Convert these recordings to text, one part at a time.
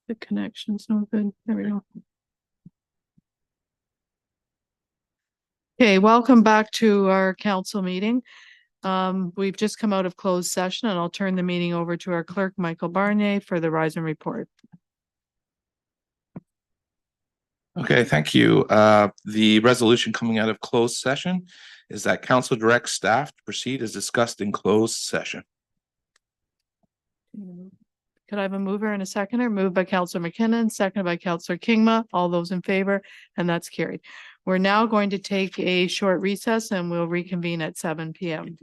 The connection's no good. There we go. Okay, welcome back to our council meeting. We've just come out of closed session and I'll turn the meeting over to our clerk, Michael Barnier, for the rise and report. Okay, thank you. The resolution coming out of closed session is that council directs staff to proceed as discussed in closed session. Could I have a mover and a seconder? Moved by Councillor McKinnon, seconded by Councillor Kingma. All those in favor, and that's carried. We're now going to take a short recess and we'll reconvene at 7 p.m.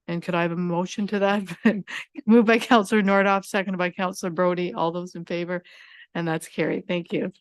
And could I have a motion to that? Moved by Councillor Nordoff, seconded by Councillor Brody. All those in favor, and that's carried. Thank you.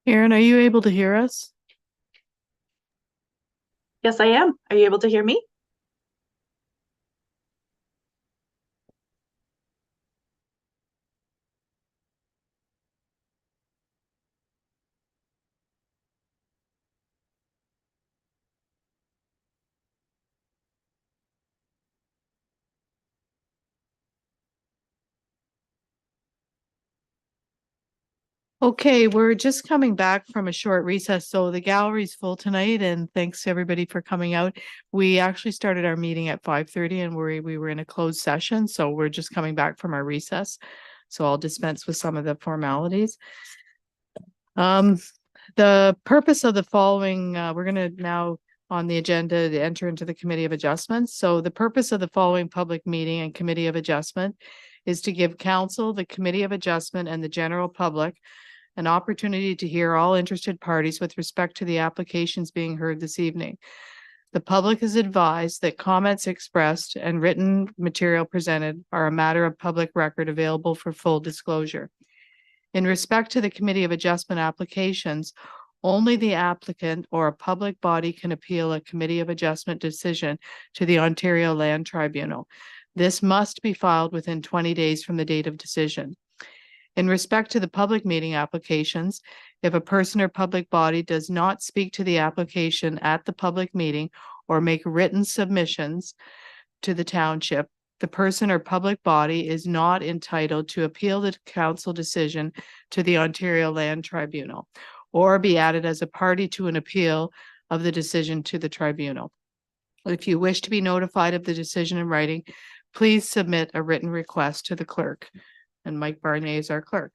Aaron, are you able to hear us? Yes, I am. Are you able to hear me? Okay, we're just coming back from a short recess, so the gallery's full tonight, and thanks to everybody for coming out. We actually started our meeting at 5:30 and we were in a closed session, so we're just coming back from our recess. So I'll dispense with some of the formalities. The purpose of the following, we're gonna now on the agenda to enter into the Committee of Adjustments. So the purpose of the following public meeting and Committee of Adjustment is to give council, the Committee of Adjustment, and the general public an opportunity to hear all interested parties with respect to the applications being heard this evening. The public is advised that comments expressed and written material presented are a matter of public record available for full disclosure. In respect to the Committee of Adjustment applications, only the applicant or a public body can appeal a Committee of Adjustment decision to the Ontario Land Tribunal. This must be filed within 20 days from the date of decision. In respect to the public meeting applications, if a person or public body does not speak to the application at the public meeting or make written submissions to the township, the person or public body is not entitled to appeal the council decision to the Ontario Land Tribunal or be added as a party to an appeal of the decision to the tribunal. If you wish to be notified of the decision in writing, please submit a written request to the clerk. And Mike Barnett is our clerk.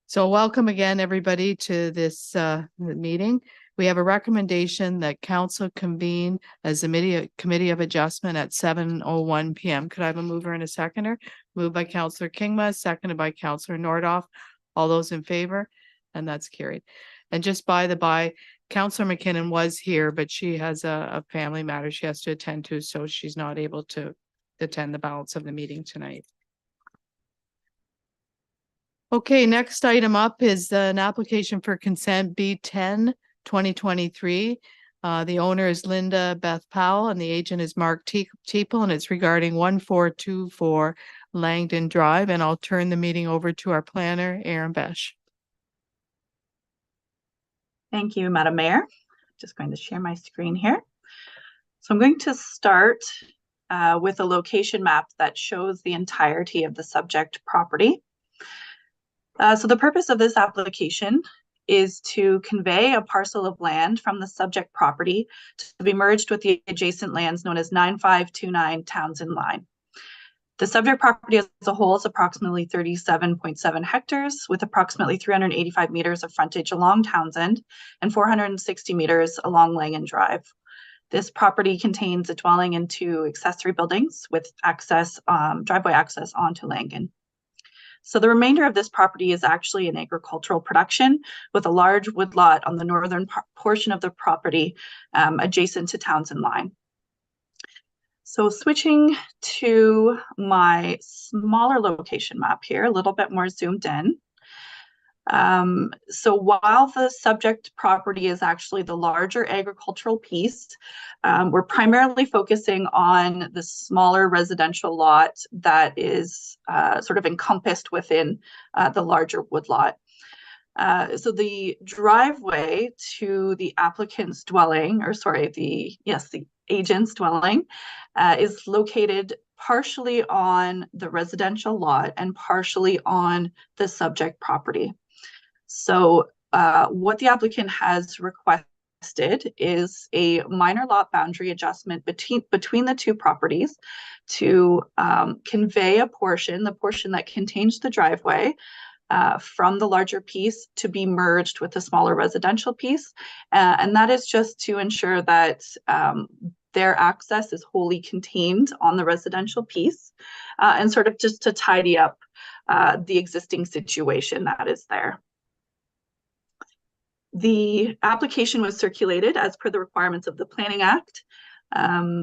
So welcome again, everybody, to this meeting. We have a recommendation that council convene as a committee of adjustment at 7:01 p.m. Could I have a mover and a seconder? Moved by Councillor Kingma, seconded by Councillor Nordoff. All those in favor? And that's carried. And just by the by, Councillor McKinnon was here, but she has a family matter she has to attend to, so she's not able to attend the balance of the meeting tonight. Okay, next item up is an application for consent B10 2023. The owner is Linda Beth Powell and the agent is Mark Teeple, and it's regarding 1424 Langdon Drive. And I'll turn the meeting over to our planner, Aaron Besh. Thank you, Madam Mayor. Just going to share my screen here. So I'm going to start with a location map that shows the entirety of the subject property. So the purpose of this application is to convey a parcel of land from the subject property to be merged with the adjacent lands known as 9529 Townsend Line. The subject property as a whole is approximately 37.7 hectares with approximately 385 meters of frontage along Townsend and 460 meters along Langan Drive. This property contains a dwelling and 2 accessory buildings with access, driveway access onto Langan. So the remainder of this property is actually an agricultural production with a large woodlot on the northern portion of the property adjacent to Townsend Line. So switching to my smaller location map here, a little bit more zoomed in. So while the subject property is actually the larger agricultural piece, we're primarily focusing on the smaller residential lot that is sort of encompassed within the larger woodlot. So the driveway to the applicant's dwelling, or sorry, the agent's dwelling is located partially on the residential lot and partially on the subject property. So what the applicant has requested is a minor lot boundary adjustment between the 2 properties to convey a portion, the portion that contains the driveway, from the larger piece to be merged with the smaller residential piece. And that is just to ensure that their access is wholly contained on the residential piece and sort of just to tidy up the existing situation that is there. The application was circulated as per the requirements of the Planning Act.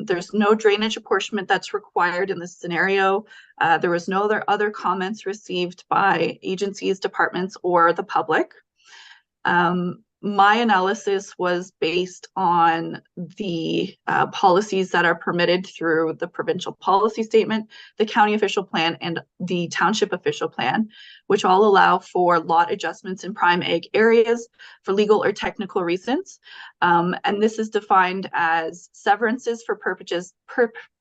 There's no drainage apportionment that's required in this scenario. There was no other comments received by agencies, departments, or the public. My analysis was based on the policies that are permitted through the provincial policy statement, the county official plan, and the township official plan, which all allow for lot adjustments in prime ag areas for legal or technical reasons. And this is defined as severances for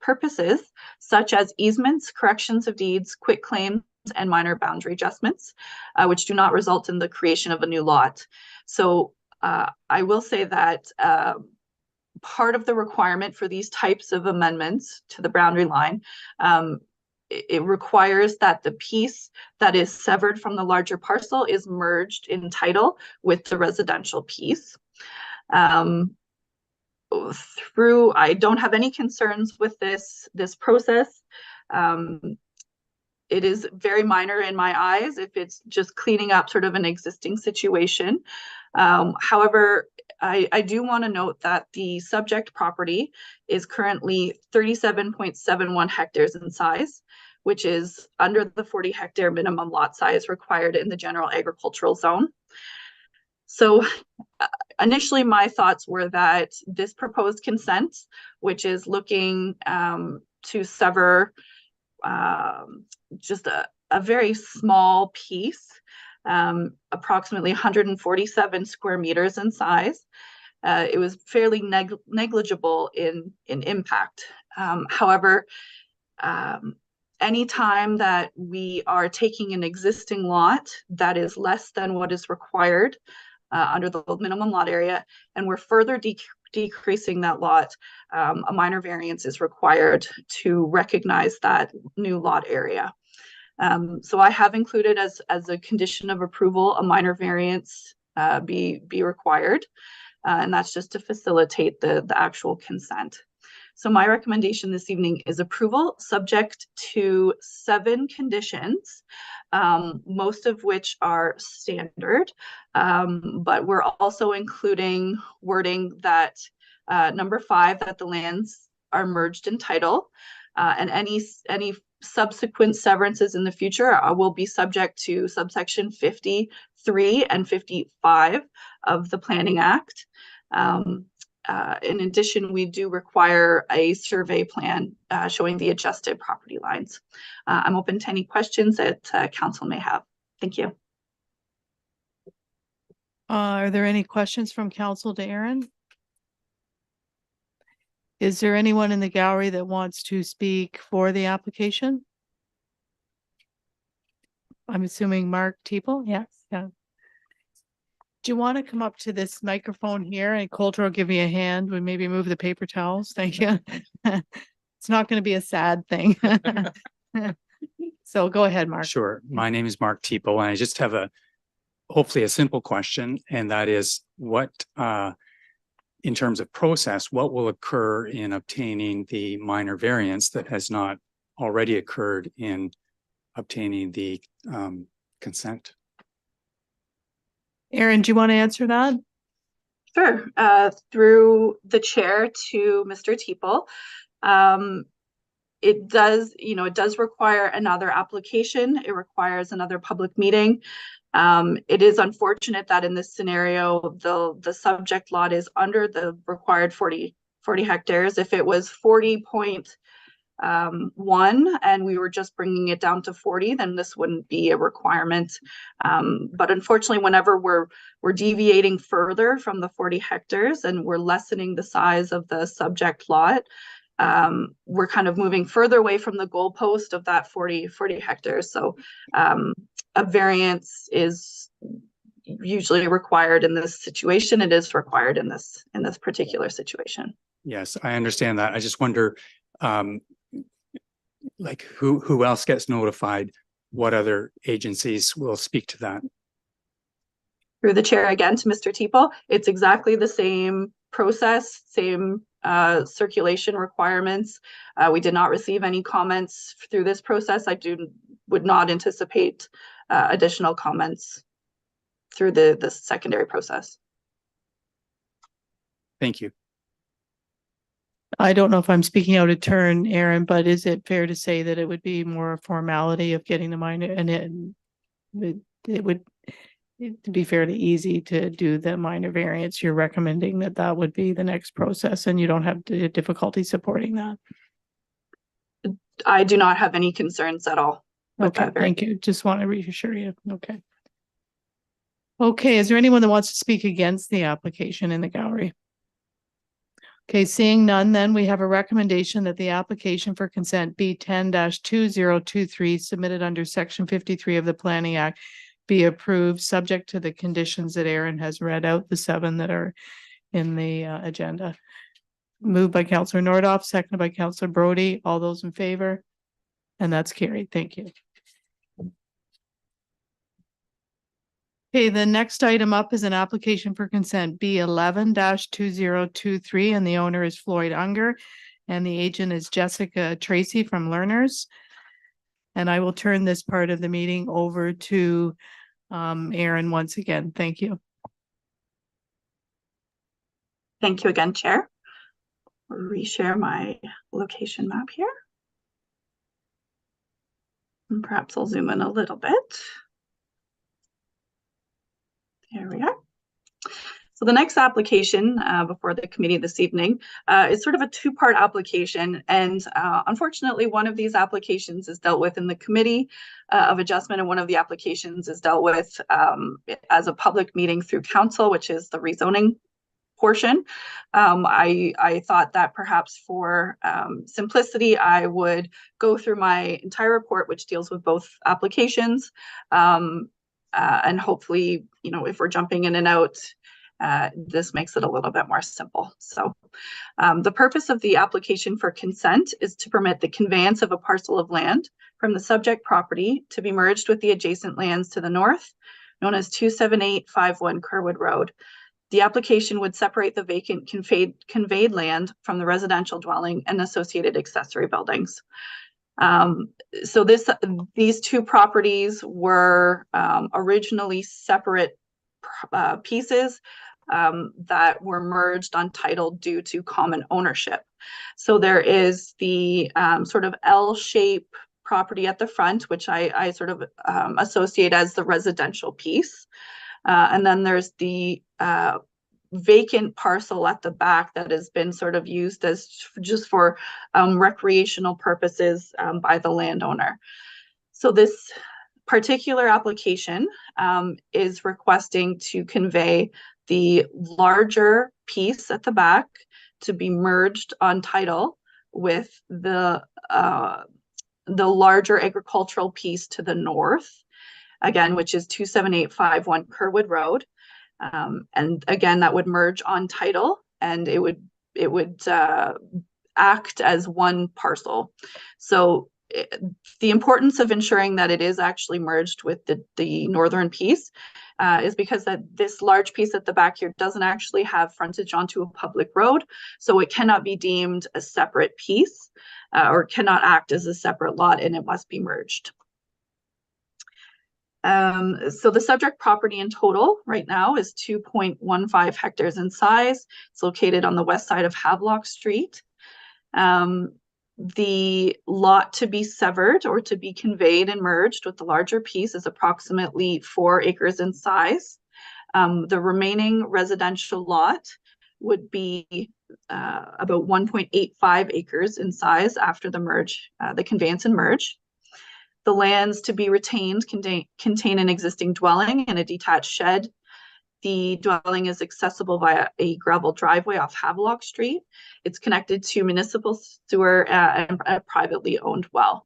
purposes such as easements, corrections of deeds, quitclaims, and minor boundary adjustments, which do not result in the creation of a new lot. So I will say that part of the requirement for these types of amendments to the boundary line, it requires that the piece that is severed from the larger parcel is merged in title with the residential piece. I don't have any concerns with this process. It is very minor in my eyes if it's just cleaning up sort of an existing situation. However, I do want to note that the subject property is currently 37.71 hectares in size, which is under the 40 hectare minimum lot size required in the general agricultural zone. So initially my thoughts were that this proposed consent, which is looking to sever just a very small piece, approximately 147 square meters in size. It was fairly negligible in impact. However, anytime that we are taking an existing lot that is less than what is required under the minimum lot area, and we're further decreasing that lot, a minor variance is required to recognize that new lot area. So I have included as a condition of approval, a minor variance be required, and that's just to facilitate the actual consent. So my recommendation this evening is approval subject to 7 conditions, most of which are standard, but we're also including wording that number 5, that the lands are merged in title, and any subsequent severances in the future will be subject to subsection 53 and 55 of the Planning Act. In addition, we do require a survey plan showing the adjusted property lines. I'm open to any questions that council may have. Thank you. Are there any questions from council to Aaron? Is there anyone in the gallery that wants to speak for the application? I'm assuming Mark Teeple. Yes. Yeah. Do you want to come up to this microphone here and Coulter will give you a hand? We maybe move the paper towels. Thank you. It's not going to be a sad thing. So go ahead, Mark. Sure. My name is Mark Teeple, and I just have hopefully a simple question, and that is what, in terms of process, what will occur in obtaining the minor variance that has not already occurred in obtaining the consent? Aaron, do you want to answer that? Sure. Through the chair to Mr. Teeple, it does require another application. It requires another public meeting. It is unfortunate that in this scenario, the subject lot is under the required 40 hectares. If it was 40.1 and we were just bringing it down to 40, then this wouldn't be a requirement. But unfortunately, whenever we're deviating further from the 40 hectares and we're lessening the size of the subject lot, we're kind of moving further away from the goalpost of that 40 hectares. So a variance is usually required in this situation. It is required in this particular situation. Yes, I understand that. I just wonder, like who else gets notified? What other agencies will speak to that? Through the chair again to Mr. Teeple, it's exactly the same process, same circulation requirements. We did not receive any comments through this process. I would not anticipate additional comments through the secondary process. Thank you. I don't know if I'm speaking out of turn, Aaron, but is it fair to say that it would be more a formality of getting the minor, and it would, to be fairly easy to do the minor variance. You're recommending that that would be the next process and you don't have difficulty supporting that. I do not have any concerns at all with Okay, that. thank you. Just want to reassure you. Okay. Okay, is there anyone that wants to speak against the application in the gallery? Okay, seeing none, then we have a recommendation that the application for consent B 10-2023 submitted under section 53 of the Planning Act be approved, subject to the conditions that Aaron has read out, the 7 that are in the agenda. Moved by Councillor Nordoff, seconded by Councillor Brody. All those in favor? And that's carried. Thank you. Okay, the next item up is an application for consent B 11-2023, and the owner is Floyd Unger, and the agent is Jessica Tracy from Learners. And I will turn this part of the meeting over to Aaron once again. Thank you. Thank you again, Chair. I'll reshare my location map here. And perhaps I'll zoom in a little bit. Here we are. So the next application before the committee this evening is sort of a 2-part application. And unfortunately, one of these applications is dealt with in the committee of adjustment, and one of the applications is dealt with as a public meeting through council, which is the rezoning portion. I thought that perhaps for simplicity, I would go through my entire report, which deals with both applications. And hopefully, if we're jumping in and out, this makes it a little bit more simple. So the purpose of the application for consent is to permit the conveyance of a parcel of land from the subject property to be merged with the adjacent lands to the north, known as 27851 Kerwood Road. The application would separate the vacant conveyed land from the residential dwelling and associated accessory buildings. So these 2 properties were originally separate pieces that were merged on title due to common ownership. So there is the sort of L-shape property at the front, which I sort of associate as the residential piece. And then there's the vacant parcel at the back that has been sort of used as just for recreational purposes by the landowner. So this particular application is requesting to convey the larger piece at the back to be merged on title with the larger agricultural piece to the north, again, which is 27851 Kerwood Road. And again, that would merge on title, and it would act as one parcel. So the importance of ensuring that it is actually merged with the northern piece is because that this large piece at the back here doesn't actually have frontage onto a public road, so it cannot be deemed a separate piece or cannot act as a separate lot, and it must be merged. So the subject property in total right now is 2.15 hectares in size. It's located on the west side of Havelock Street. The lot to be severed or to be conveyed and merged with the larger piece is approximately 4 acres in size. The remaining residential lot would be about 1.85 acres in size after the merge, the conveyance and merge. The lands to be retained contain an existing dwelling and a detached shed. The dwelling is accessible via a gravel driveway off Havelock Street. It's connected to municipal sewer and a privately owned well.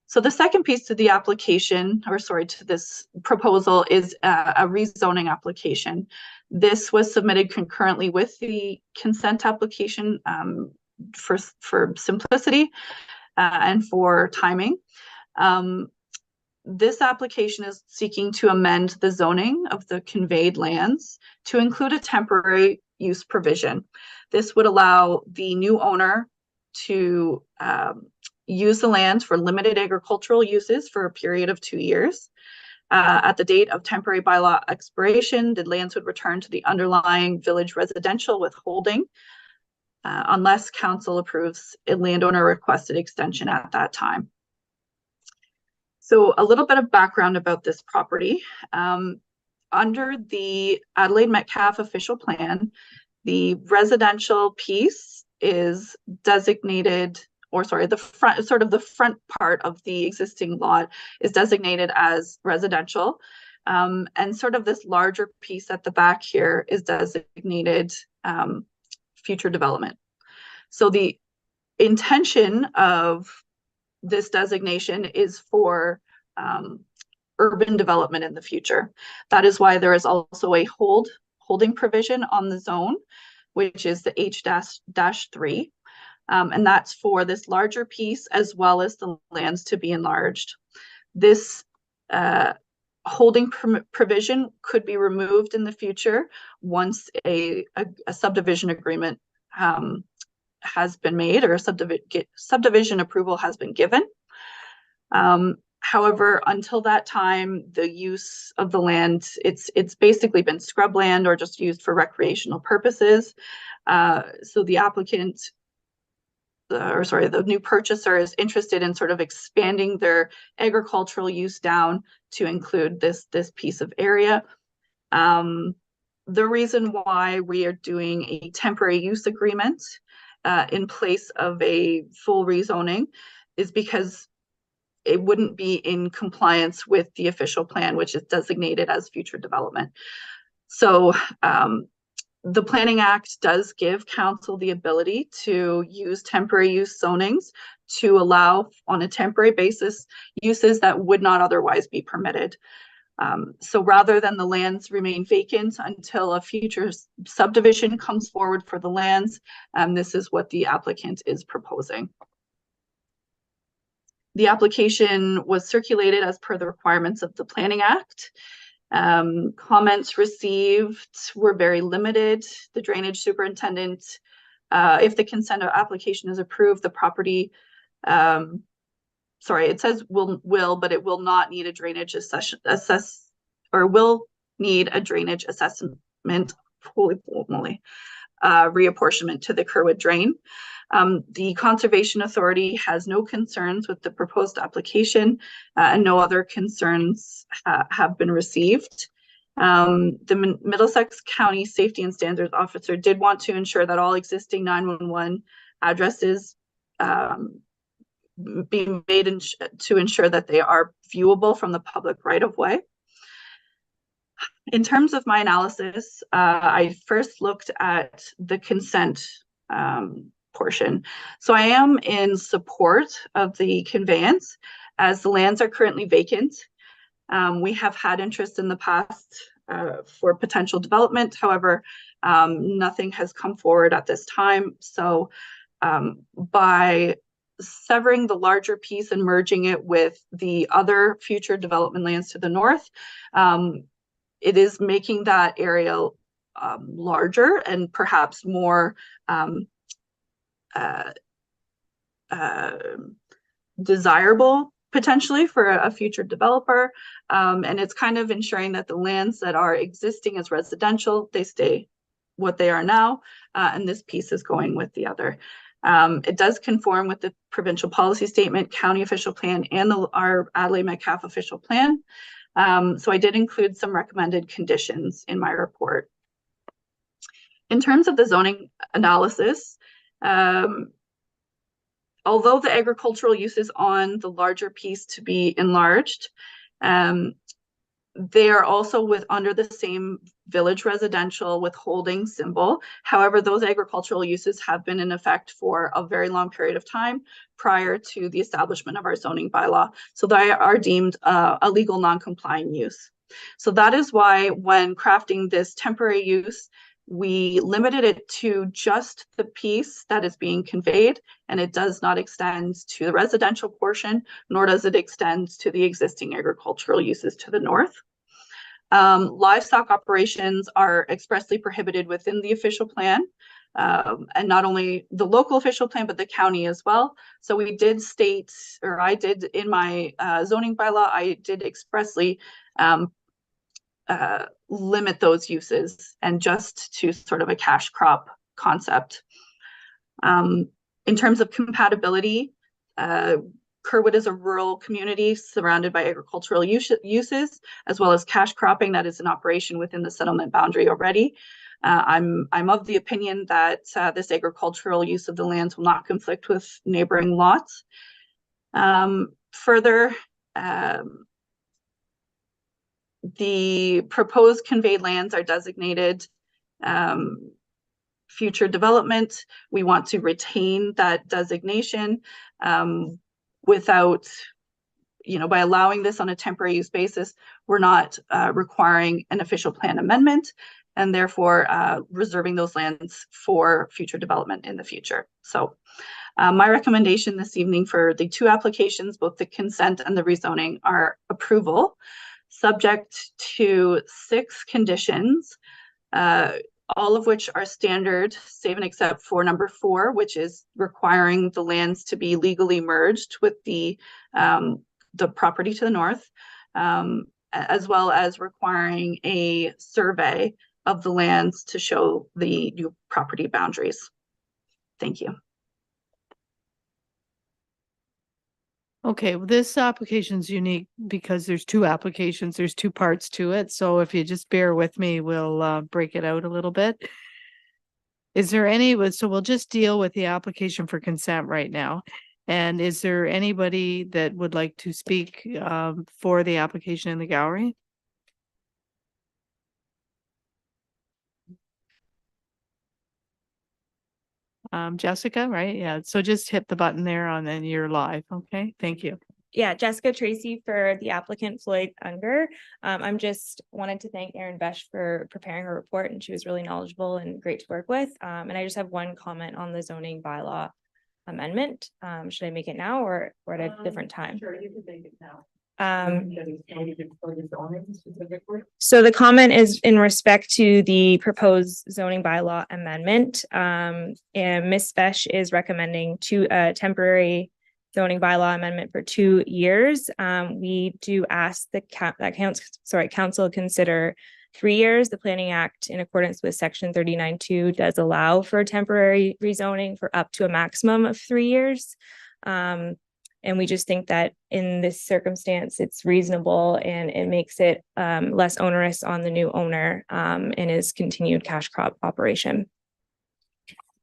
So the second piece to the application, to this proposal, is a rezoning application. This was submitted concurrently with the consent application for simplicity and for timing. This application is seeking to amend the zoning of the conveyed lands to include a temporary use provision. This would allow the new owner to use the land for limited agricultural uses for a period of 2 years. At the date of temporary bylaw expiration, the lands would return to the underlying village residential withholding unless council approves a landowner requested extension at that time. So a little bit of background about this property. under the Adelaide Metcalfe official plan, the residential piece is designated, or sorry, the front part of the existing lot is designated as residential. And sort of this larger piece at the back here is designated future development. So the intention of this designation is for urban development in the future. That is why there is also a holding provision on the zone, which is the H-3. And that's for this larger piece as well as the lands to be enlarged. This holding provision could be removed in the future once a subdivision agreement has been made, or a subdivision approval has been given. However, until that time, the use of the land, it's basically been scrubland or just used for recreational purposes. So the applicant, the new purchaser is interested in sort of expanding their agricultural use down to include this piece of area. The reason why we are doing a temporary use agreement in place of a full rezoning is because it wouldn't be in compliance with the official plan, which is designated as future development. So the Planning Act does give council the ability to use temporary use zonings to allow on a temporary basis uses that would not otherwise be permitted. So rather than the lands remain vacant until a future subdivision comes forward for the lands, this is what the applicant is proposing. The application was circulated as per the requirements of the Planning Act. Comments received were very limited. The drainage superintendent, if the consent application is approved, the property, it says will, but it will not need a drainage will need a drainage assessment, reapportionment to the Kerwood drain. The Conservation Authority has no concerns with the proposed application, and no other concerns have been received. The Middlesex County Safety and Standards Officer did want to ensure that all existing 911 addresses be made to ensure that they are viewable from the public right-of-way. In terms of my analysis, I first looked at the consent portion. So I am in support of the conveyance as the lands are currently vacant. We have had interest in the past for potential development. However, nothing has come forward at this time. So by severing the larger piece and merging it with the other future development lands to the north, it is making that area larger and perhaps more desirable potentially for a future developer. And it's kind of ensuring that the lands that are existing as residential, they stay what they are now, and this piece is going with the other. It does conform with the provincial policy statement, county official plan, and our Adelaide Metcalfe official plan. So I did include some recommended conditions in my report. In terms of the zoning analysis, although the agricultural use is on the larger piece to be enlarged, they are also under the same village residential withholding symbol. However, those agricultural uses have been in effect for a very long period of time prior to the establishment of our zoning bylaw. So they are deemed a legal non-compliant use. So that is why when crafting this temporary use, we limited it to just the piece that is being conveyed, and it does not extend to the residential portion, nor does it extend to the existing agricultural uses to the north. Livestock operations are expressly prohibited within the official plan, and not only the local official plan, but the county as well. So we did state, or I did in my zoning bylaw, I did expressly limit those uses and just to sort of a cash crop concept. In terms of compatibility, Kerwood is a rural community surrounded by agricultural uses, as well as cash cropping that is in operation within the settlement boundary already. I'm of the opinion that this agricultural use of the lands will not conflict with neighboring lots. Further, the proposed conveyed lands are designated future development. We want to retain that designation without, by allowing this on a temporary use basis, we're not requiring an official plan amendment, and therefore reserving those lands for future development in the future. So my recommendation this evening for the two applications, both the consent and the rezoning, are approval, subject to 6 conditions, all of which are standard, save and except for number 4, which is requiring the lands to be legally merged with the property to the north, as well as requiring a survey of the lands to show the new property boundaries. Thank you. Okay, well, this application is unique because there's 2 applications, there's 2 parts to it. So if you just bear with me, we'll break it out a little bit. Is there so we'll just deal with the application for consent right now. And is there anybody that would like to speak for the application in the gallery? Jessica, right? Yeah. So just hit the button there and then you're live. Okay. Thank you. Yeah, Jessica Tracy for the applicant Floyd Unger. I'm just wanted to thank Erin Besh for preparing her report, and she was really knowledgeable and great to work with. And I just have one comment on the zoning bylaw amendment. Should I make it now or at a different time? Sure, you can make it now. So the comment is in respect to the proposed zoning bylaw amendment. And Ms. Besh is recommending a temporary zoning bylaw amendment for 2 years. We do ask that council consider 3 years. The Planning Act, in accordance with section 39(2), does allow for temporary rezoning for up to a maximum of 3 years. And we just think that in this circumstance, it's reasonable and it makes it less onerous on the new owner in his continued cash crop operation.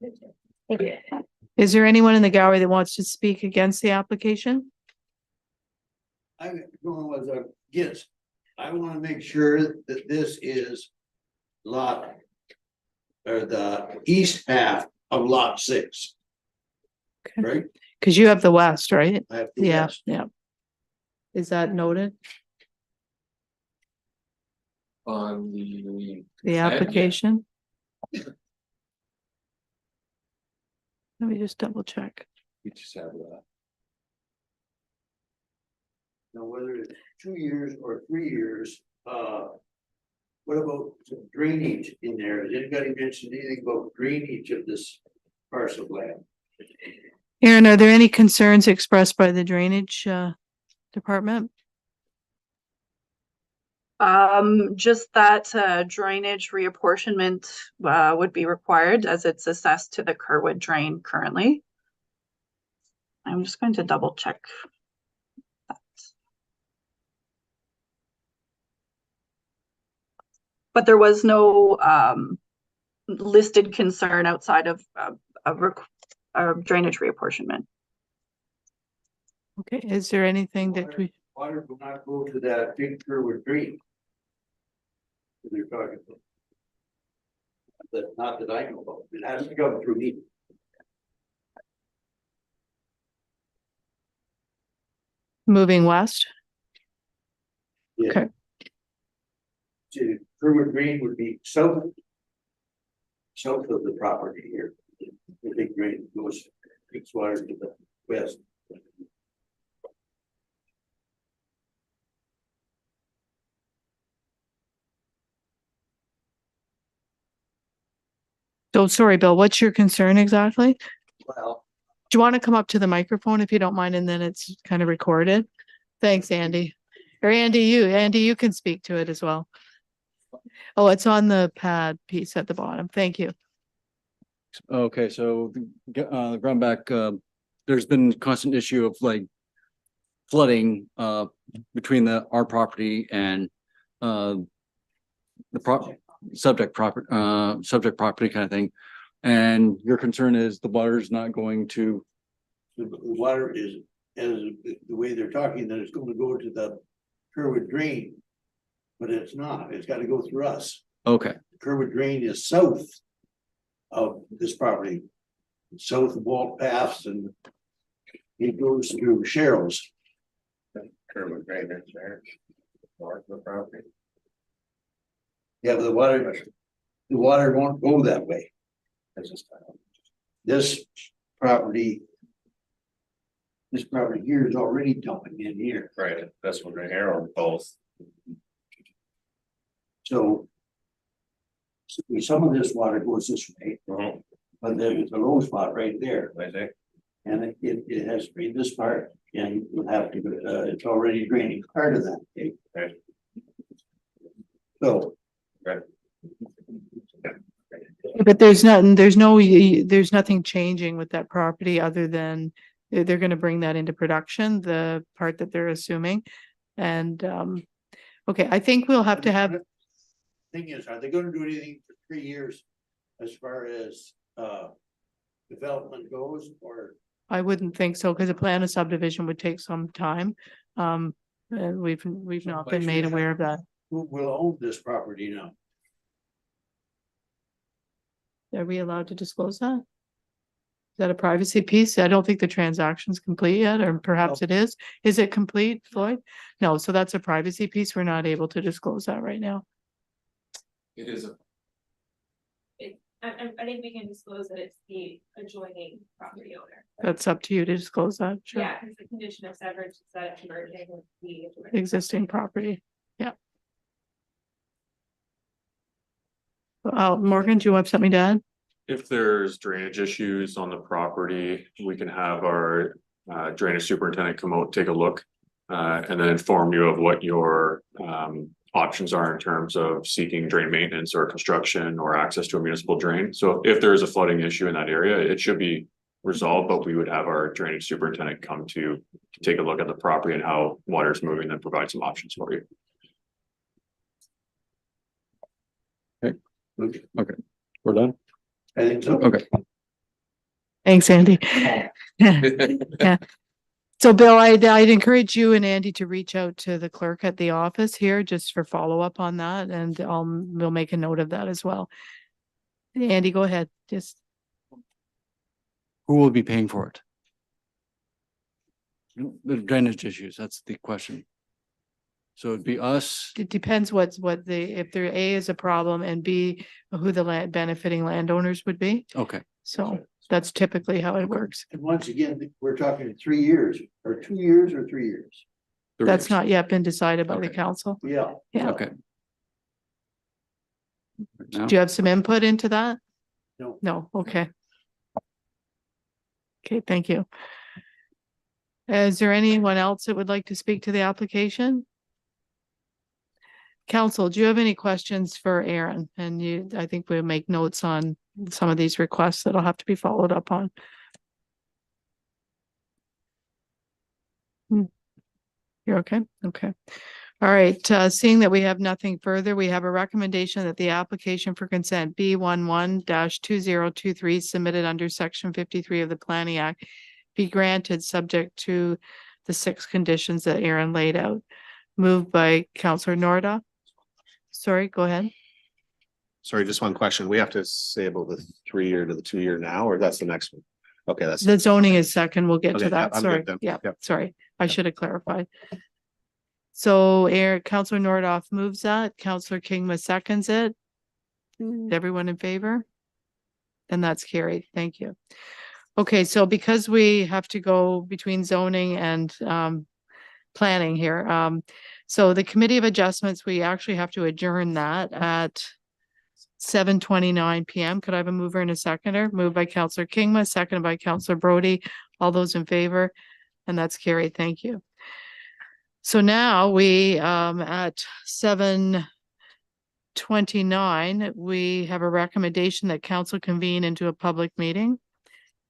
Thank you. Is there anyone in the gallery that wants to speak against the application? I'm going with a yes. I want to make sure that this is lot or the east half of lot 6. Okay. Right? Because you have the west, right? I have the Yeah, west. yeah. Is that noted? On The application? Let me just double check. we just have that. Now, whether it's 2 years or 3 years, what about some drainage in there? Has anybody mentioned anything about drainage of this parcel of land? Aaron, are there any concerns expressed by the drainage department? Just that drainage reapportionment would be required as it's assessed to the Kerwood drain currently. I'm just going to double check that. But there was no listed concern outside of drainage reapportionment. Okay, is there anything that we? Water will not go to that big Kerwood drain. They're talking about. But not that I know about. It has to go through me. Moving west? Yeah. Okay. To Kerwood drain would be south of the property here. The big drain goes, takes water to the west. Oh, sorry, Bill, what's your concern exactly? Well, Do you want to come up to the microphone if you don't mind, and then it's kind of recorded? Thanks, Andy. Or Andy, you can speak to it as well. Oh, it's on the pad piece at the bottom. Thank you. Okay, so the ground back, there's been constant issue of like flooding, between our property and, the subject property kind of thing. And your concern is the water's not going to, The water is, as the way they're talking, that it's going to go to the Kerwood drain. But it's not, it's got to go through us. okay, Kerwood drain is south of this property. South of Walt Paths, and it goes to Cheryl's. Kerwood drain is there. North of the property. Yeah, but the water won't go that way. This property here is already dumping in here. Right, that's what the arrow both. So some of this water goes this way, but there's a low spot right there. I think. And it has to be this part, and you'll have to, it's already draining part of that. Okay? Right. So. But there's nothing changing with that property other than they're gonna bring that into production, the part that they're assuming. And, okay, I think we'll have to have, Thing is, are they gonna do anything for 3 years as far as development goes, or? I wouldn't think so, because a plan of subdivision would take some time. And we've not been made aware of that. Who will own this property now? Are we allowed to disclose that? Is that a privacy piece? I don't think the transaction's complete yet, or perhaps it is. Is it complete, Floyd? No, so that's a privacy piece. We're not able to disclose that right now. It is. I think we can disclose that it's the adjoining property owner. That's up to you to disclose that. Sure. Yeah, because the condition of severance is that it's merging with the adjoining Existing property. Yeah. Morgan, do you have something to add? If there's drainage issues on the property, we can have our drainage superintendent come out, take a look. And then inform you of what your options are in terms of seeking drain maintenance or construction or access to a municipal drain. So if there is a flooding issue in that area, it should be resolved, but we would have our drainage superintendent come to take a look at the property and how water is moving and provide some options for you. okay, we're done? I think so. Okay. Thanks, Andy. Yeah. So Bill, I'd encourage you and Andy to reach out to the clerk at the office here just for follow-up on that, and we'll make a note of that as well. Andy, go ahead. Just Who will be paying for it? The drainage issues, that's the question. So it'd be us, it depends if there A is a problem and B, who the benefiting landowners would be. okay, So that's typically how it works. And once again, we're talking 3 years, or 2 years, or 3 years. That's not yet been decided by the Okay. council. Yeah. Yeah. okay. Now, Do you have some input into that? No. No, okay. Okay, thank you. Is there anyone else that would like to speak to the application? Council, do you have any questions for Aaron? And I think we'll make notes on some of these requests that'll have to be followed up on. You're okay? Okay. All right, seeing that we have nothing further, we have a recommendation that the application for consent B11-2023 submitted under section 53 of the Planning Act be granted subject to the 6 conditions that Aaron laid out. Moved by Councillor Norda. Sorry, go ahead. Sorry, just one question. We have to say about the 3 year to the 2 year now, or that's the next one? Okay, that's. The zoning is second. We'll get Okay, to that. I'm Sorry. good then. Yeah, Yep. sorry. I should have clarified. So Councillor Nordoff moves that. Councillor Kingma seconds it. Everyone in favor? Then that's carried. Thank you. Okay, so because we have to go between zoning and planning here, so the Committee of Adjustments, we actually have to adjourn that at 7:29 PM. Could I have a mover and a seconder? Moved by Councillor Kingma, seconded by Councillor Brody. All those in favor? And that's carried. Thank you. So now we, at 7:29, we have a recommendation that council convene into a public meeting.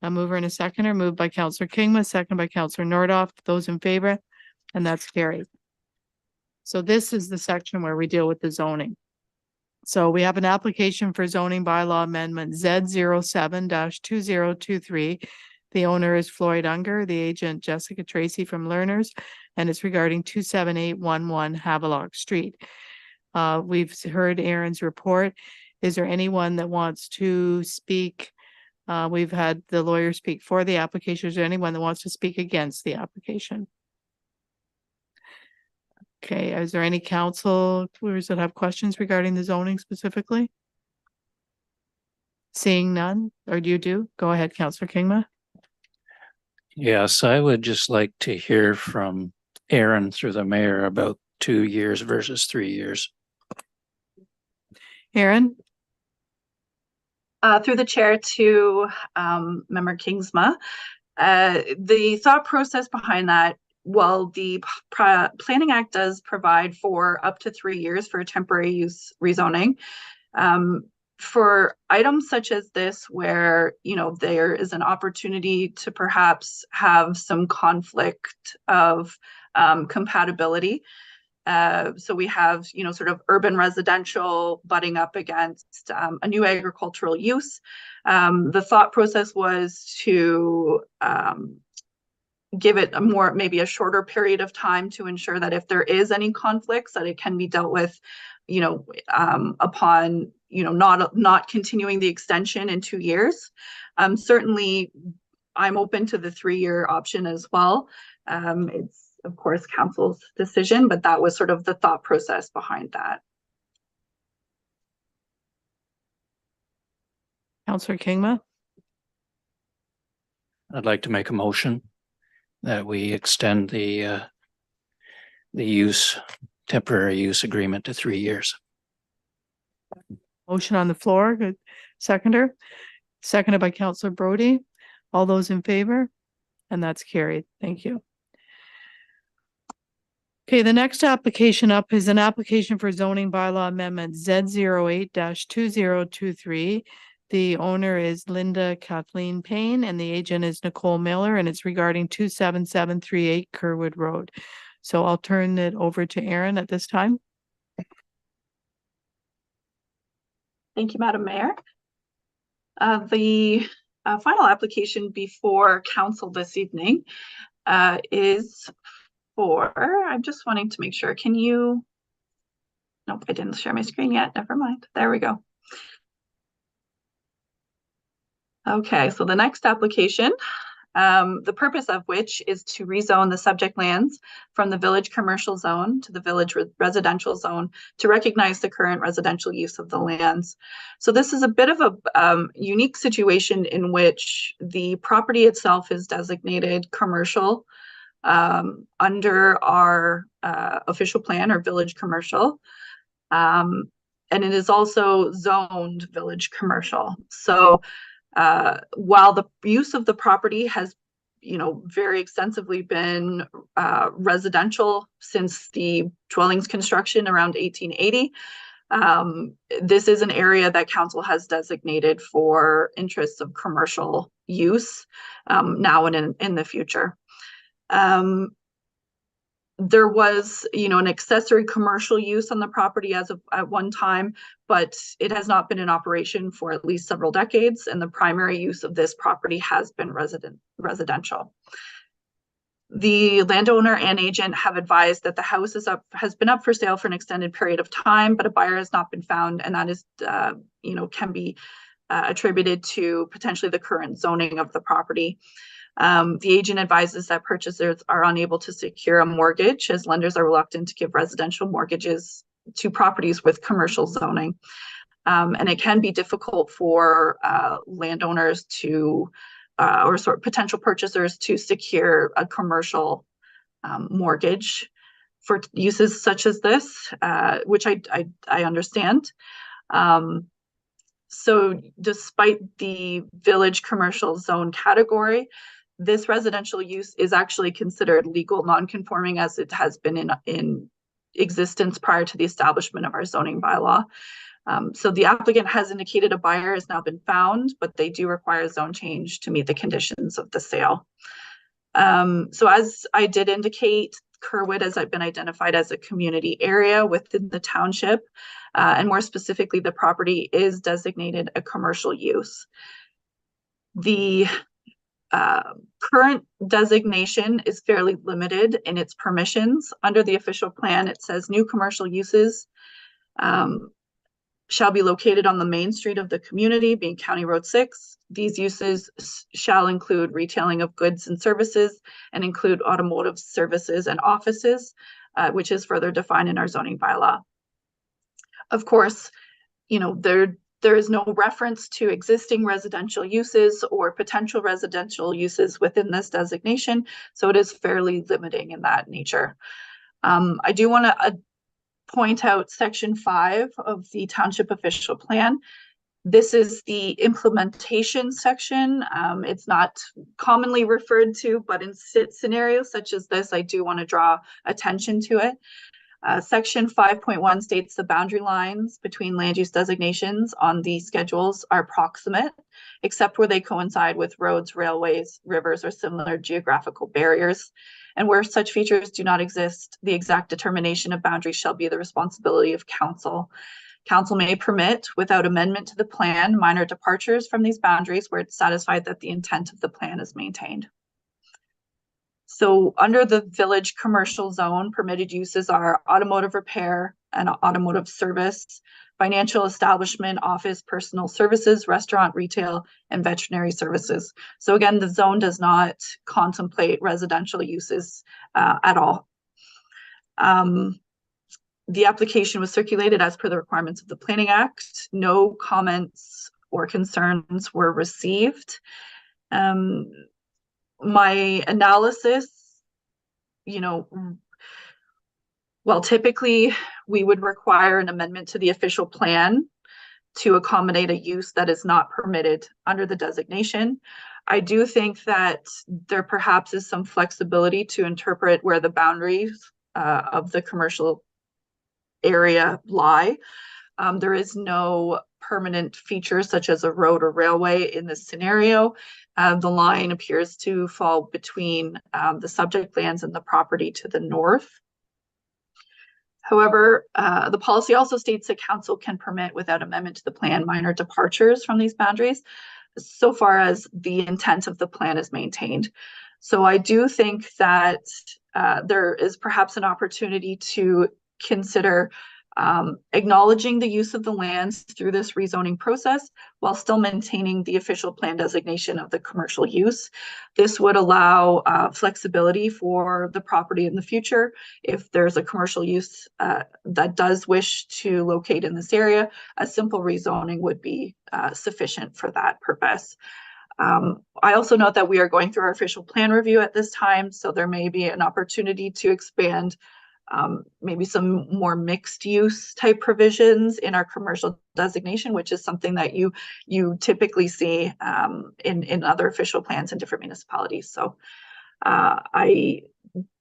A mover and a seconder, moved by Councillor Kingma, seconded by Councillor Nordoff. Those in favor? and that's carried. So this is the section where we deal with the zoning. So we have an application for zoning bylaw amendment Z07-2023. The owner is Floyd Unger, the agent Jessica Tracy from Learners, and it's regarding 27811 Havelock Street. We've heard Aaron's report. Is there anyone that wants to speak? We've had the lawyer speak for the application. Is there anyone that wants to speak against the application? Okay, is there any council members that have questions regarding the zoning specifically? Seeing none, or do you do? Go ahead, Councillor Kingma. Yes, I would just like to hear from Aaron through the mayor about 2 years versus 3 years. Aaron? Through the chair to Member Kingsma, the thought process behind that, well, the Planning Act does provide for up to 3 years for temporary use rezoning. For items such as this, where, you know, there is an opportunity to perhaps have some conflict of compatibility. So we have, you know, sort of urban residential butting up against a new agricultural use. The thought process was to give it a more, maybe a shorter period of time to ensure that if there is any conflicts, that it can be dealt with, you know, upon, you know, not continuing the extension in 2 years. Certainly, I'm open to the 3-year option as well. It's of course council's decision, but that was sort of the thought process behind that. Councillor Kingma? I'd like to make a motion that we extend the temporary use agreement to 3 years. Motion on the floor, good. Seconder? Seconded by Councillor Brody. All those in favor? And that's carried. Thank you. Okay, the next application up is an application for zoning bylaw amendment Z08-2023. The owner is Linda Kathleen Payne and the agent is Nicole Miller, and it's regarding 27738 Kerwood Road. So I'll turn it over to Aaron at this time. Thank you, Madam Mayor. The final application before council this evening is for, I'm just wanting to make sure, can you, nope, I didn't share my screen yet, never mind, there we go. Okay, so the next application, the purpose of which is to rezone the subject lands from the village commercial zone to the village residential zone to recognize the current residential use of the lands. So this is a bit of a unique situation in which the property itself is designated commercial under our official plan, or village commercial, and it is also zoned village commercial. So while the use of the property has, you know, very extensively been residential since the dwellings construction around 1880, this is an area that council has designated for interests of commercial use now and in the future. There was, you know, an accessory commercial use on the property as of at one time, but it has not been in operation for at least several decades, and the primary use of this property has been residential. The landowner and agent have advised that the house has been up for sale for an extended period of time, but a buyer has not been found, and that is, you know, can be attributed to potentially the current zoning of the property. The agent advises that purchasers are unable to secure a mortgage, as lenders are reluctant to give residential mortgages to properties with commercial zoning. And it can be difficult for landowners to, or sort of potential purchasers to secure a commercial mortgage for uses such as this, which I understand. So despite the village commercial zone category, this residential use is actually considered legal non-conforming, as it has been in existence prior to the establishment of our zoning bylaw. So the applicant has indicated a buyer has now been found, but they do require a zone change to meet the conditions of the sale. So as I did indicate, Kerwood has been identified as a community area within the township. And more specifically, the property is designated a commercial use. The current designation is fairly limited in its permissions. Under the official plan, it says new commercial uses shall be located on the main street of the community, being County Road 6. These uses shall include retailing of goods and services and include automotive services and offices, which is further defined in our zoning bylaw. Of course, you know, there is no reference to existing residential uses or potential residential uses within this designation, so it is fairly limiting in that nature. I do want to point out section 5 of the township official plan. This is the implementation section. It's not commonly referred to, but in scenarios such as this, I do want to draw attention to it. Section 5.1 states the boundary lines between land use designations on the schedules are proximate, except where they coincide with roads, railways, rivers, or similar geographical barriers. And where such features do not exist, the exact determination of boundaries shall be the responsibility of council. Council may permit, without amendment to the plan, minor departures from these boundaries where it's satisfied that the intent of the plan is maintained. So under the village commercial zone, permitted uses are automotive repair and automotive service, financial establishment, office, personal services, restaurant, retail, and veterinary services. So again, the zone does not contemplate residential uses at all. The application was circulated as per the requirements of the Planning Act. No comments or concerns were received. My analysis, you know, well, typically we would require an amendment to the official plan to accommodate a use that is not permitted under the designation. I do think that there perhaps is some flexibility to interpret where the boundaries of the commercial area lie. There is no permanent features such as a road or railway in this scenario. The line appears to fall between the subject lands and the property to the north. However, the policy also states that council can permit without amendment to the plan minor departures from these boundaries, so far as the intent of the plan is maintained. So I do think that there is perhaps an opportunity to consider acknowledging the use of the lands through this rezoning process while still maintaining the official plan designation of the commercial use. This would allow flexibility for the property in the future. If there's a commercial use that does wish to locate in this area, a simple rezoning would be sufficient for that purpose. I also note that we are going through our official plan review at this time, so there may be an opportunity to expand maybe some more mixed use type provisions in our commercial designation, which is something that you typically see in other official plans in different municipalities. So I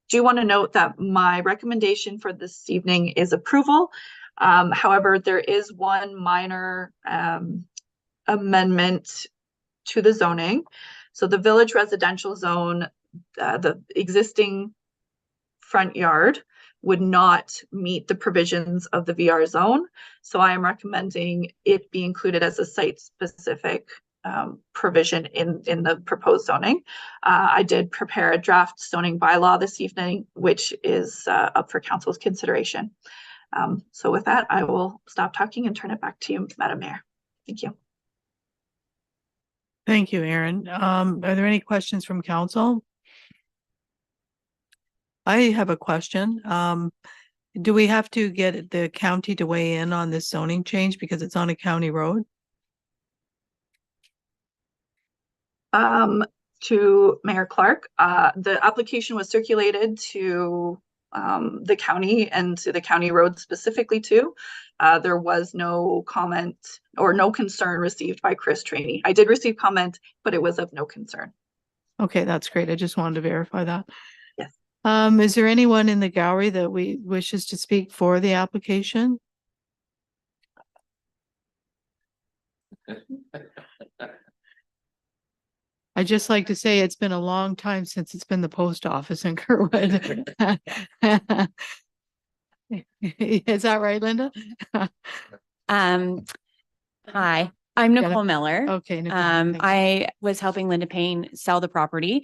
do want to note that my recommendation for this evening is approval. However, there is one minor amendment to the zoning. So the village residential zone, the existing front yard would not meet the provisions of the VR zone. So I am recommending it be included as a site-specific provision in the proposed zoning. I did prepare a draft zoning bylaw this evening, which is up for council's consideration. So with that, I will stop talking and turn it back to you, Madam Mayor. Thank you. Thank you, Erin. Are there any questions from council? I have a question. Do we have to get the county to weigh in on this zoning change because it's on a county road? To Mayor Clark, the application was circulated to the county and to the county road specifically too. There was no comment or no concern received by Chris Trainee. I did receive comment, but it was of no concern. Okay, that's great. I just wanted to verify that. Yes. Is there anyone in the gallery that wishes to speak for the application? I'd just like to say it's been a long time since it's been the post office in Kerwood. Is that right, Linda? Hi, I'm Yeah. Nicole Miller. Okay. Nicole, thank you. I was helping Linda Payne sell the property.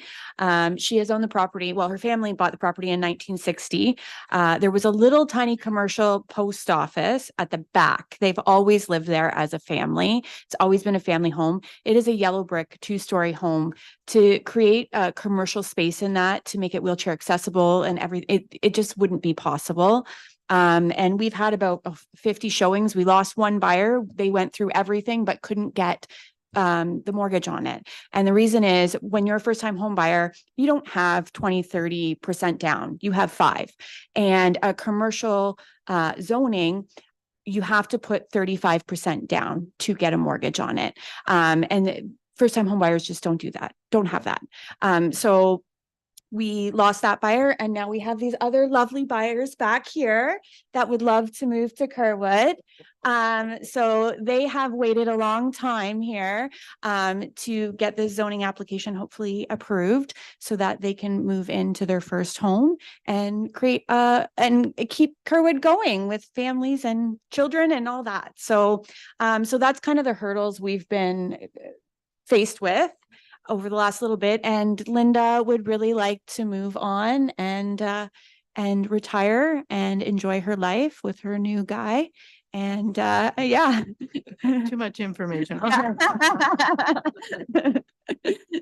She has owned the property. Well, her family bought the property in 1960. There was a little tiny commercial post office at the back. They've always lived there as a family. It's always been a family home. It is a yellow brick 2-story home. To create a commercial space in that, to make it wheelchair accessible and it just wouldn't be possible. And we've had about 50 showings. We lost one buyer. They went through everything, but couldn't get the mortgage on it. And the reason is when you're a first time home buyer, you don't have 20-30% down, you have 5. And a commercial zoning, you have to put 35% down to get a mortgage on it. And first time home buyers just don't do that, don't have that. So we lost that buyer, and now we have these other lovely buyers back here that would love to move to Kerwood. So they have waited a long time here to get this zoning application hopefully approved so that they can move into their first home and create and keep Kerwood going with families and children and all that. So so that's kind of the hurdles we've been faced with over the last little bit, and Linda would really like to move on and retire and enjoy her life with her new guy. And yeah. Too much information.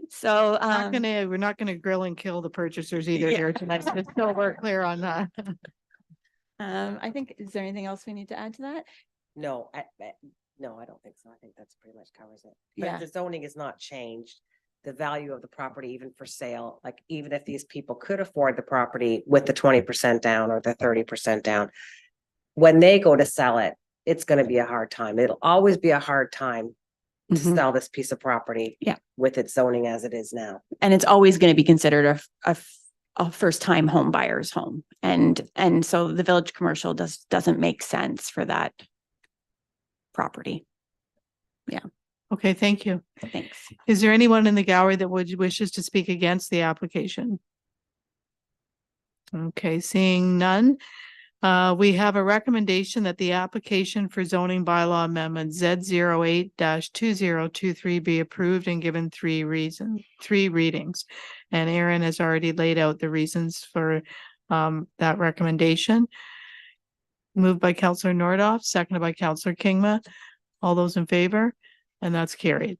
So We're not gonna grill and kill the purchasers either here tonight. Just so we're clear on that. I think, is there anything else we need to add to that? No, no, I don't think so. I think that's pretty much covers it. But Yeah. if the zoning is not changed, the value of the property, even for sale, like even if these people could afford the property with the 20% down or the 30% down, when they go to sell it, it's going to be a hard time. It'll always be a hard time to sell this piece of property with its zoning as it is now. And it's always going to be considered a first time home buyer's home. And so the village commercial doesn't make sense for that property. Yeah. Okay, thank you. Thanks. Is there anyone in the gallery that wishes to speak against the application? Okay, seeing none. We have a recommendation that the application for zoning bylaw amendment Z08-2023 be approved and given 3 readings. And Aaron has already laid out the reasons for that recommendation. Moved by Councillor Nordoff, seconded by Councillor Kingma. All those in favor? And that's carried.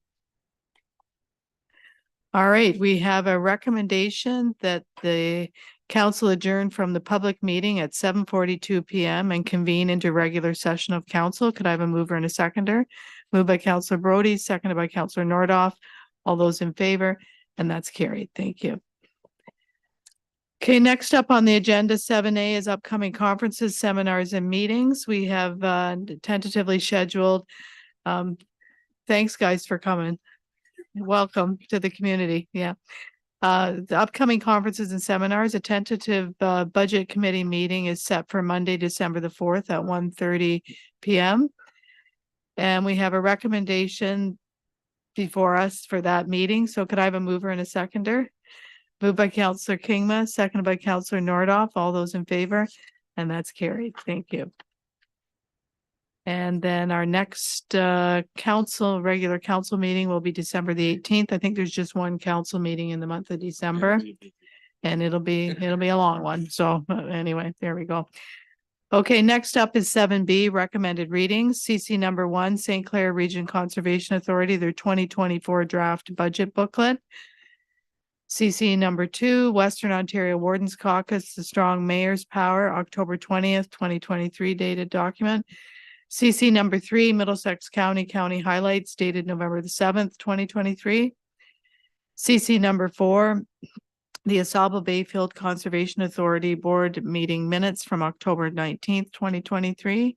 All right, we have a recommendation that the council adjourn from the public meeting at 7:42 PM and convene into regular session of council. Could I have a mover and a seconder? Moved by Councillor Brody, seconded by Councillor Nordoff. All those in favor? And that's carried. Thank you. Okay, next up on the agenda, 7A is upcoming conferences, seminars, and meetings. We have tentatively scheduled. Thanks, guys, for coming. Welcome to the community. Yeah. The upcoming conferences and seminars, a tentative budget committee meeting is set for Monday, December the 4th at 1:30 PM. And we have a recommendation before us for that meeting. So could I have a mover and a seconder? Moved by Councillor Kingma, seconded by Councillor Nordoff. All those in favor? And that's carried. Thank you. And then our next regular council meeting will be December the 18th. I think there's just one council meeting in the month of December. And it'll be a long one. So anyway, there we go. Okay, next up is 7B, recommended readings. CC number 1, St. Clair Region Conservation Authority, their 2024 draft budget booklet. CC number 2, Western Ontario Wardens Caucus, the Strong Mayor's Power, October 20th, 2023 dated document. CC number 3, Middlesex County Highlights dated November the 7th, 2023. CC number 4, the Asaba Bayfield Conservation Authority Board meeting minutes from October 19th, 2023.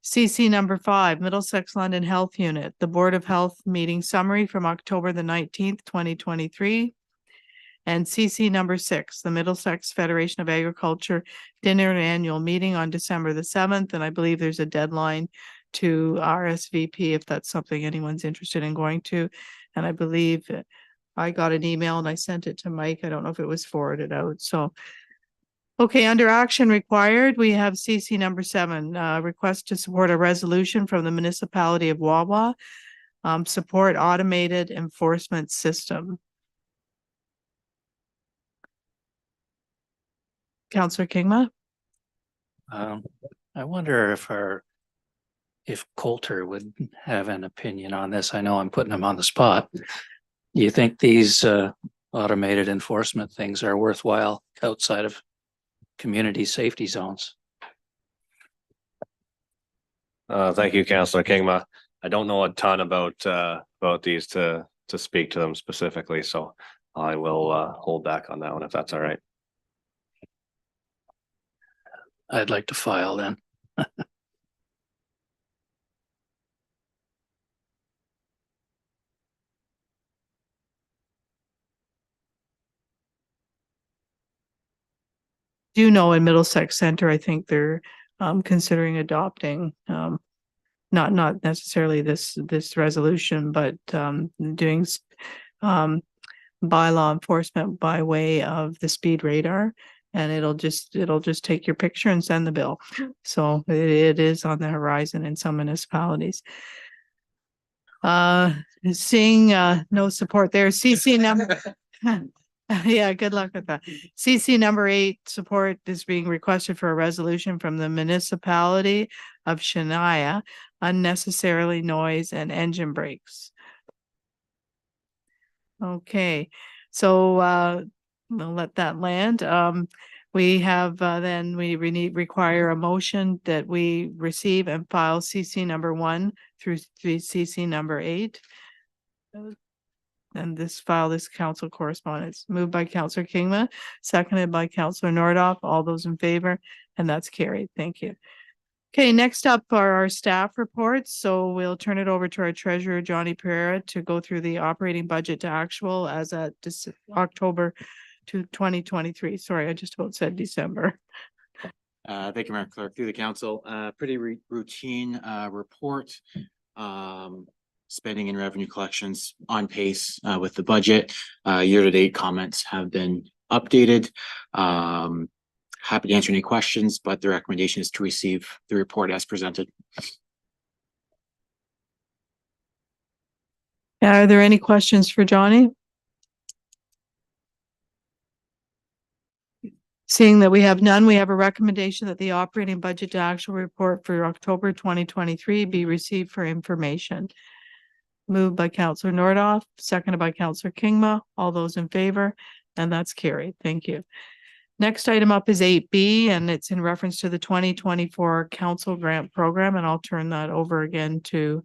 CC number 5, Middlesex London Health Unit, the Board of Health meeting summary from October the 19th, 2023. And CC number 6, the Middlesex Federation of Agriculture dinner and annual meeting on December the 7th. And I believe there's a deadline to RSVP if that's something anyone's interested in going to. And I believe I got an email and I sent it to Mike. I don't know if it was forwarded out, so. Okay, under action required, we have CC number 7, request to support a resolution from the municipality of Wawa. Support automated enforcement system. Counselor Kingma? I wonder if Coulter would have an opinion on this. I know I'm putting him on the spot. Do you think these automated enforcement things are worthwhile outside of community safety zones? Thank you, Councillor Kingma. I don't know a ton about these to speak to them specifically, so I will hold back on that one if that's all right. I'd like to file then. Do know in Middlesex Center, I think they're considering adopting not necessarily this resolution, but doing bylaw enforcement by way of the speed radar. And it'll just take your picture and send the bill. So it is on the horizon in some municipalities. Seeing no support there. CC number. Yeah, good luck with that. CC number 8, support is being requested for a resolution from the municipality of Shania, unnecessarily noise and engine brakes. Okay, so we'll let that land. We have then we require a motion that we receive and file CC number 1 through CC number 8. And this council correspondence moved by Councillor Kingma, seconded by Councillor Nordoff. All those in favor, and that's carried. Thank you. Okay, next up are our staff reports. So we'll turn it over to our treasurer, Johnny Pereira, to go through the operating budget to actual as at October 2023. Sorry, I just about said December. Thank you, Madam Clerk. Through the council, pretty routine report. Spending and revenue collections on pace with the budget. Year-to-date comments have been updated. Happy to answer any questions, but the recommendation is to receive the report as presented. Are there any questions for Johnny? Seeing that we have none, we have a recommendation that the operating budget to actual report for October 2023 be received for information. Moved by Councillor Nordoff, seconded by Councillor Kingma. All those in favor, and that's carried. Thank you. Next item up is 8B, and it's in reference to the 2024 council grant program, and I'll turn that over again to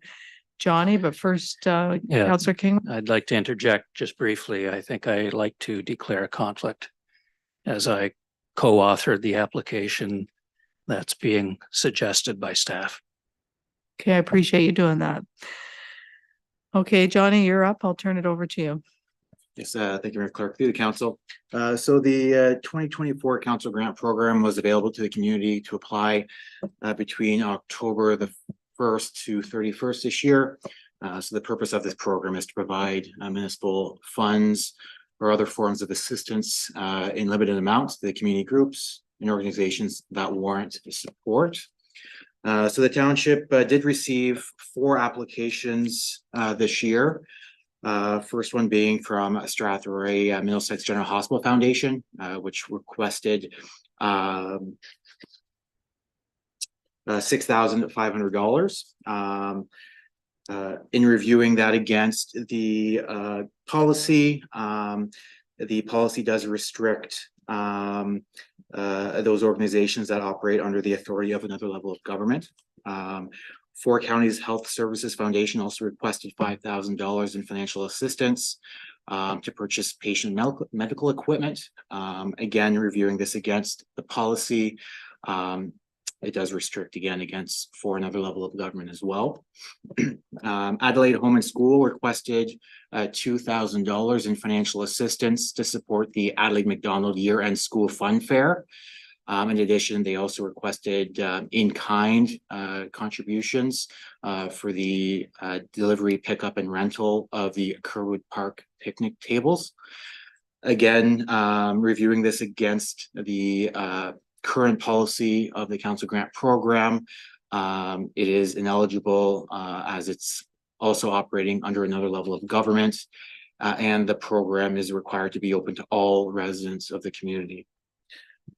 Johnny, but first, Councillor King. I'd like to interject just briefly. I think I'd like to declare a conflict as I co-authored the application that's being suggested by staff. Okay, I appreciate you doing that. Okay, Johnny, you're up. I'll turn it over to you. Yes, thank you, Madam Clerk. Through the council. So the 2024 council grant program was available to the community to apply between October the 1st to 31st this year. So the purpose of this program is to provide municipal funds or other forms of assistance in limited amounts to the community groups and organizations that warrant support. So the township did receive 4 applications this year. First one being from Strathroy Middlesex General Hospital Foundation, which requested $6,500. In reviewing that against the policy does restrict those organizations that operate under the authority of another level of government. Four Counties Health Services Foundation also requested $5,000 in financial assistance to purchase patient medical equipment. Again, reviewing this against the policy, it does restrict again against for another level of government as well. Adelaide Home and School requested $2,000 in financial assistance to support the Adelaide McDonald year-end school fun fair. In addition, they also requested in-kind contributions for the delivery, pickup, and rental of the Kerwood Park picnic tables. Again, reviewing this against the current policy of the council grant program, it is ineligible as it's also operating under another level of government, and the program is required to be open to all residents of the community.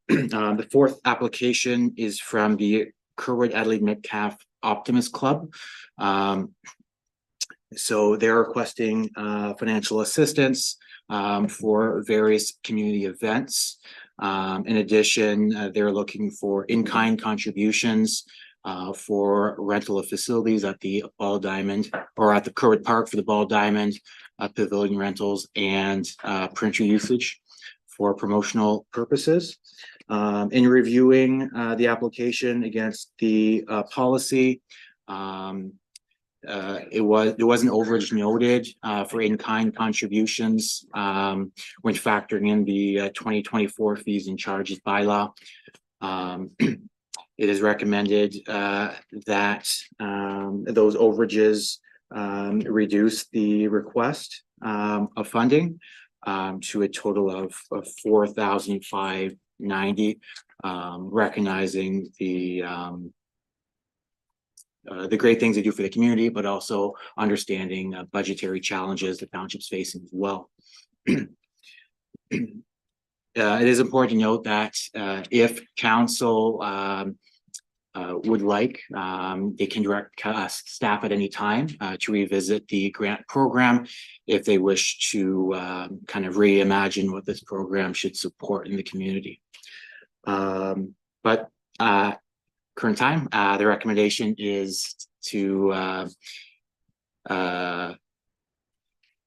The fourth application is from the Kerwood Adelaide Metcalfe Optimist Club. So they're requesting financial assistance for various community events. In addition, they're looking for in-kind contributions for rental of facilities at the Ball Diamond, or at the Kerwood Park for the Ball Diamond, pavilion rentals, and printer usage for promotional purposes. In reviewing the application against the policy, there was an overage noted for in-kind contributions when factoring in the 2024 fees and charges bylaw. It is recommended that those overages reduce the request of funding to a total of $4,590, recognizing the great things they do for the community, but also understanding budgetary challenges the township's facing as well. It is important to note that if council would like, they can direct staff at any time to revisit the grant program if they wish to kind of reimagine what this program should support in the community. But current time, the recommendation is to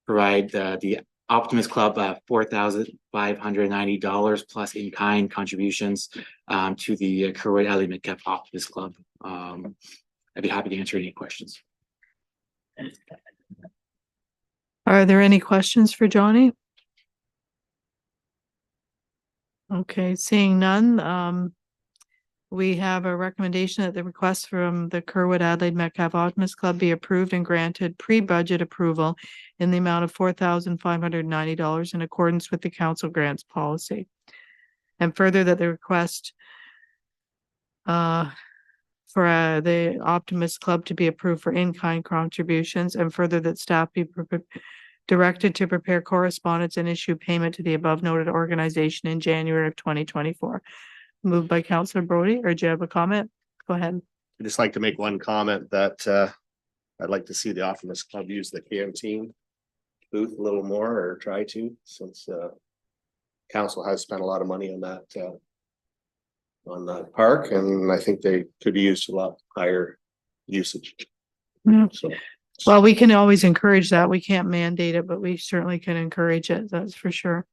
provide the Optimist Club $4,590 plus in-kind contributions to the Kerwood Adelaide Metcalfe Optimist Club. I'd be happy to answer any questions. Are there any questions for Johnny? Okay, seeing none, we have a recommendation that the request from the Kerwood Adelaide Metcalfe Optimist Club be approved and granted pre-budget approval in the amount of $4,590 in accordance with the council grants policy. And further, that the request for the Optimist Club to be approved for in-kind contributions, and further that staff be directed to prepare correspondence and issue payment to the above noted organization in January of 2024. Moved by Councillor Brody, or do you have a comment? Go ahead. I'd just like to make one comment that I'd like to see the Optimist Club use the canteen booth a little more, or try to, since council has spent a lot of money on that park, and I think they could be used to a lot higher usage. Yeah. So, well, we can always encourage that. We can't mandate it, but we certainly can encourage it. That's for sure.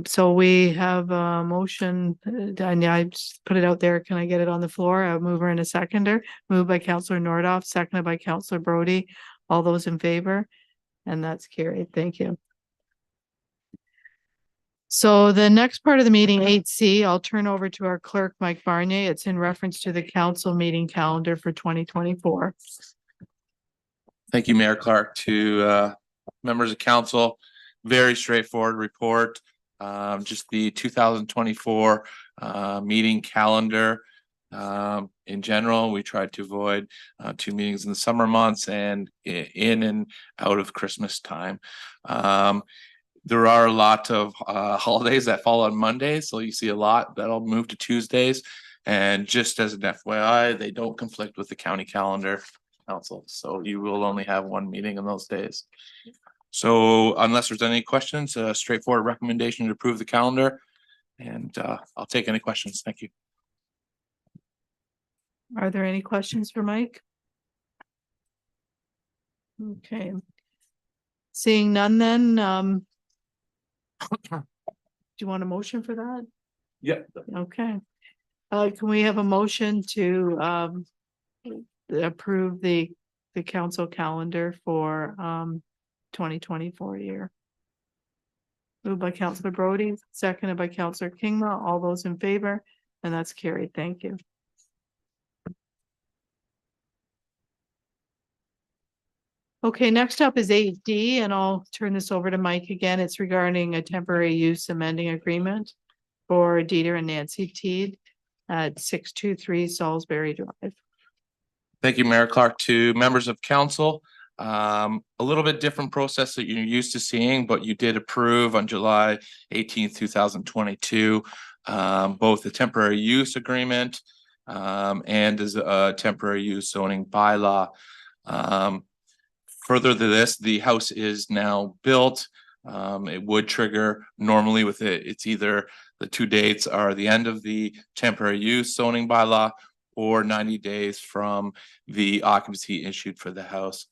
So we have a motion, and I just put it out there. Can I get it on the floor? A mover and a seconder. Moved by Councillor Nordoff, seconded by Councillor Brody. All those in favor? And that's carried. Thank you. So the next part of the meeting, 8C, I'll turn over to our clerk, Mike Barnier. It's in reference to the council meeting calendar for 2024. Thank you, Mayor Clark. To members of council, very straightforward report. Just the 2024 meeting calendar. In general, we tried to avoid 2 meetings in the summer months and in and out of Christmas time. There are a lot of holidays that fall on Mondays, so you see a lot that'll move to Tuesdays. And just as an FYI, they don't conflict with the county calendar council, so you will only have one meeting in those days. So unless there's any questions, a straightforward recommendation to approve the calendar, and I'll take any questions. Thank you. Are there any questions for Mike? Okay. Seeing none then, do you want a motion for that? Yeah. Okay. Can we have a motion to approve the council calendar for 2024 year? Moved by Counselor Brody, seconded by Counselor Kingma. All those in favor? And that's carried. Thank you. Okay, next up is 8D, and I'll turn this over to Mike again. It's regarding a temporary use amending agreement for Dieter and Nancy Teed at 623 Salisbury Drive. Thank you, Mayor Clark. To members of council, a little bit different process that you're used to seeing, but you did approve on July 18th, 2022, both the temporary use agreement and as a temporary use zoning bylaw. Further to this, the house is now built. It would trigger normally with it. It's either the two dates are the end of the temporary use zoning bylaw or 90 days from the occupancy issued for the house.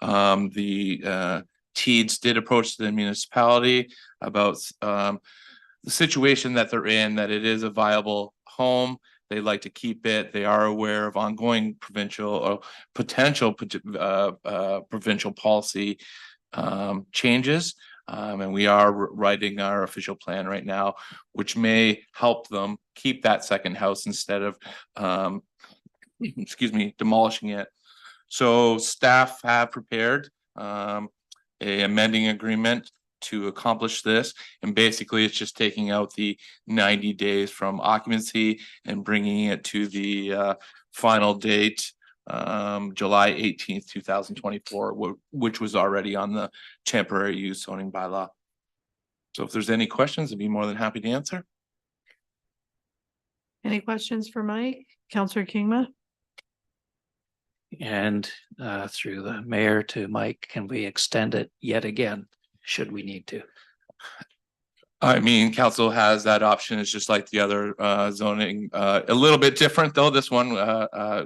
The Teeds did approach the municipality about the situation that they're in, that it is a viable home. They'd like to keep it. They are aware of ongoing provincial or potential provincial policy changes. And we are writing our official plan right now, which may help them keep that second house instead of, demolishing it. So staff have prepared a amending agreement to accomplish this. And basically it's just taking out the 90 days from occupancy and bringing it to the final date, July 18th, 2024, which was already on the temporary use zoning bylaw. So if there's any questions, I'd be more than happy to answer. Any questions for Mike? Counselor Kingma? And through the mayor to Mike, can we extend it yet again, should we need to? I mean, council has that option. It's just like the other zoning, a little bit different though, this one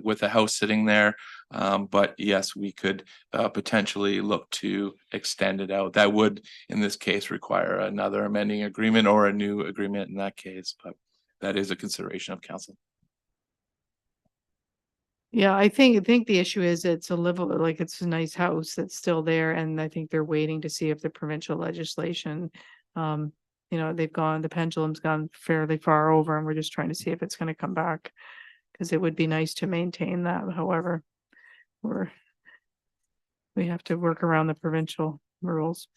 with the house sitting there. But yes, we could potentially look to extend it out. That would, in this case, require another amending agreement or a new agreement in that case, but that is a consideration of council. Yeah, I think the issue is it's a like it's a nice house that's still there, and I think they're waiting to see if the provincial legislation, the pendulum's gone fairly far over, and we're just trying to see if it's going to come back, because it would be nice to maintain that. However, we have to work around the provincial rules.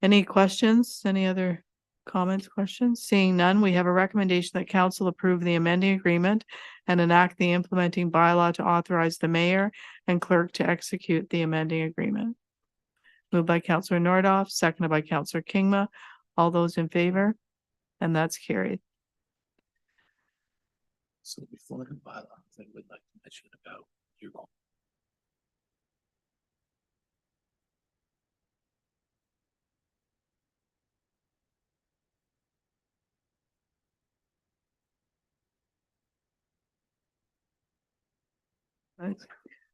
Any questions? Any other comments, questions? Seeing none, we have a recommendation that council approve the amending agreement and enact the implementing bylaw to authorize the mayor and clerk to execute the amending agreement. Moved by Counselor Nordoff, seconded by Counselor Kingma. All those in favor? And that's carried. So before the bylaw, I would like to mention about your goal.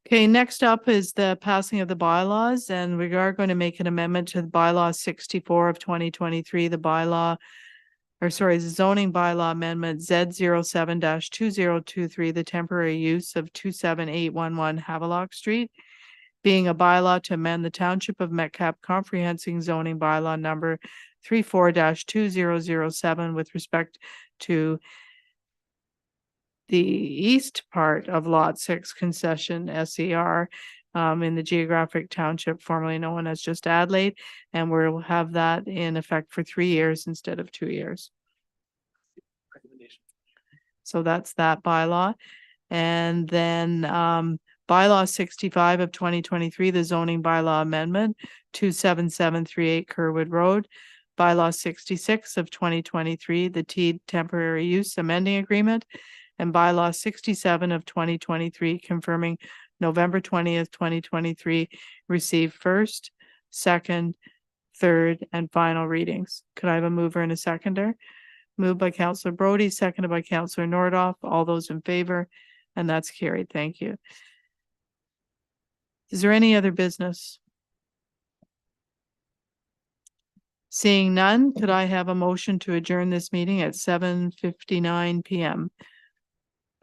Okay, next up is the passing of the bylaws, and we are going to make an amendment to the bylaw 64 of 2023, the zoning bylaw amendment Z07-2023, the temporary use of 27811 Havelock Street, being a bylaw to amend the Township of Metcalfe comprehensive zoning bylaw number 34-2007 with respect to the east part of Lot 6 concession SER in the geographic township formerly known as just Adelaide, and we'll have that in effect for 3 years instead of 2 years. So that's that bylaw. And then bylaw 65 of 2023, the zoning bylaw amendment 27738 Kerwood Road. Bylaw 66 of 2023, the Teed temporary use amending agreement. And bylaw 67 of 2023, confirming November 20th, 2023, received first, second, third, and final readings. Could I have a mover and a seconder? Moved by Counselor Brody, seconded by Counselor Nordoff. All those in favor? And that's carried. Thank you. Is there any other business? Seeing none, could I have a motion to adjourn this meeting at 7:59 p.m.?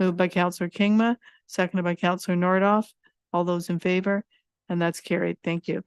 Moved by Counselor Kingma, seconded by Counselor Nordoff. All those in favor? And that's carried. Thank you.